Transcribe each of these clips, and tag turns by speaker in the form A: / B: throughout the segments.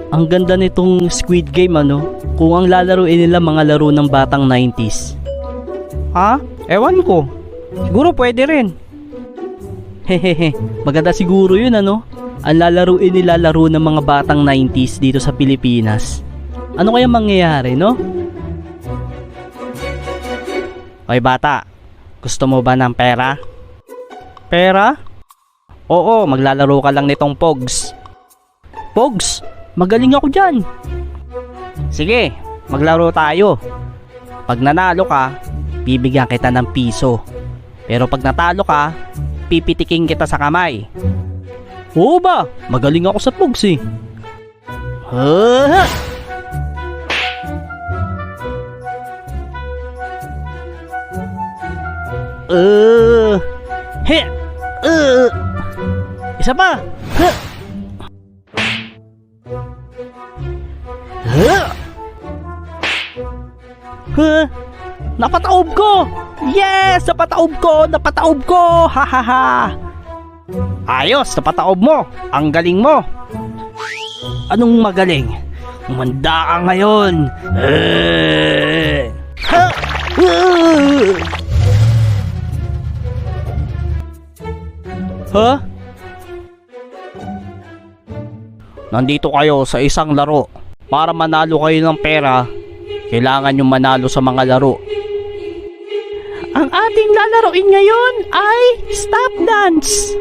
A: Ang ganda nitong Squid Game, ano? Kung ang lalaruin nila mga laro ng batang 90s. Ha? Ewan ko. Siguro pwede rin. Hehehe, maganda siguro yun, ano? Ang lalaruin nila laro ng mga batang 90s dito sa Pilipinas. Ano kaya mangyayari, no? Hoy bata, gusto mo ba ng pera? Pera? Oo, maglalaro ka lang nitong Pogs. Pogs? Magaling ako dyan. Sige, maglaro tayo. Pag nanalo ka, bibigyan kita ng piso. Pero pag natalo ka, pipitiking kita sa kamay. Oo ba? Magaling ako sa Pogs eh. Ha? He! Isa pa! Napataob ko! Yes! Napataob ko! Napataob ko! Ha ha ha! Ayos! Napataob mo! Ang galing mo! Anong magaling? Umanda ka ngayon! Ha! Ha? Nandito kayo sa isang laro. Para manalo kayo ng pera, kailangan yung manalo sa mga laro. Ang ating lalaroin ngayon ay Stop Dance.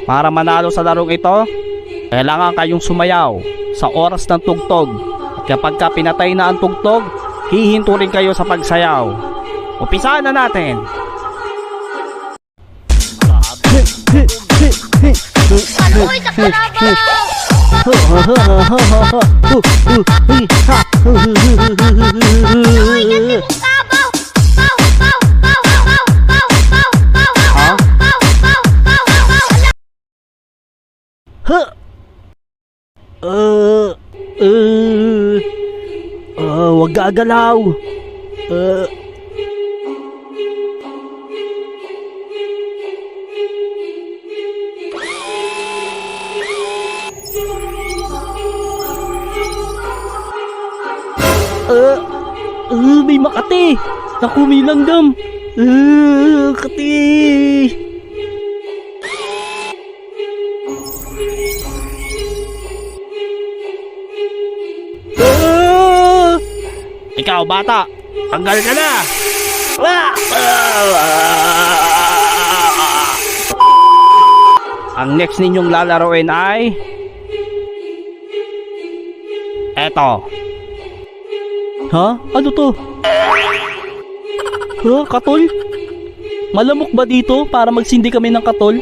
A: Para manalo sa larong ito, kailangan kayong sumayaw sa oras ng tugtog. At kapag pinatay na ang tugtog, hihinto rin kayo sa pagsayaw. Umpisahan na natin.
B: Aluy sa kalabaw! Aluy, ganti mong sabaw! Baw! Baw! Baw! Baw! Baw! Baw! Baw!
A: Ha?
B: Baw! Baw! Baw! Baw!
A: Ha? Wag gagalaw. May Makati. Naku, may langgam. Makati. Ikaw, bata. Tanggal ka na. Ang next ninyong lalaroin ay eto. Ha? Ano to? Ha? Katol? Malamok ba dito para magsindi kami ng katol?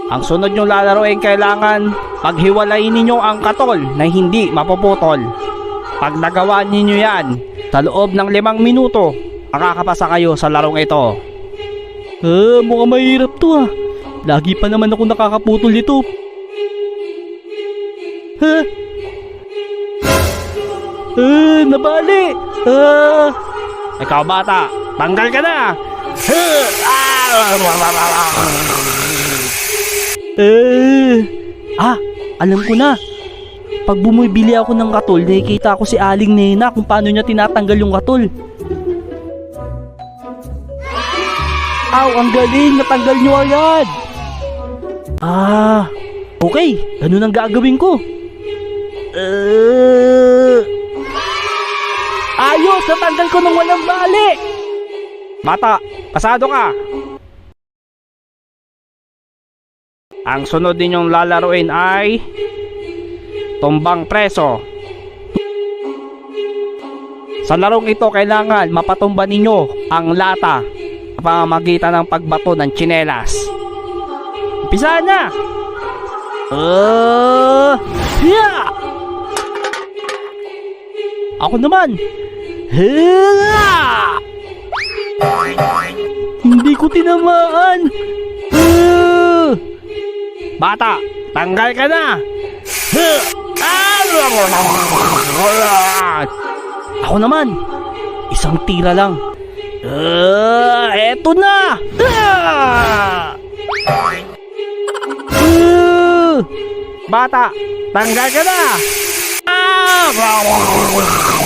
A: Ang sunod nyong lalaroin, kailangan paghiwalayin ninyo ang katol na hindi mapuputol. Pag nagawa ninyo yan, sa loob ng 5 minuto, makakapasa kayo sa larong ito. Mukhang mahirap to ah. Lagi pa naman ako nakakaputol dito. Nabali! Ikaw bata, tanggal ka na! Alam ko na. Pag bumibili ako ng katol, nakikita ko si Aling Nena kung paano niya tinatanggal yung katol. Aw, ang galing! Natanggal niyo agad! Okay. Ganun ang gagawin ko. Ayos! Natanggal ko ng walang bali! Bata, pasado ka! Ang sunod ninyong lalaruin ay tumbang preso. Sa larong ito, kailangan mapatumba ninyo ang lata sa pamamagitan ng pagbato ng tsinelas. Umpisa na! Ako naman! Hindi ko tinamaan! Bata, tanggal ka na! Ako naman, isang tira lang. Eto na! Bata, tanggal ka na! Ah!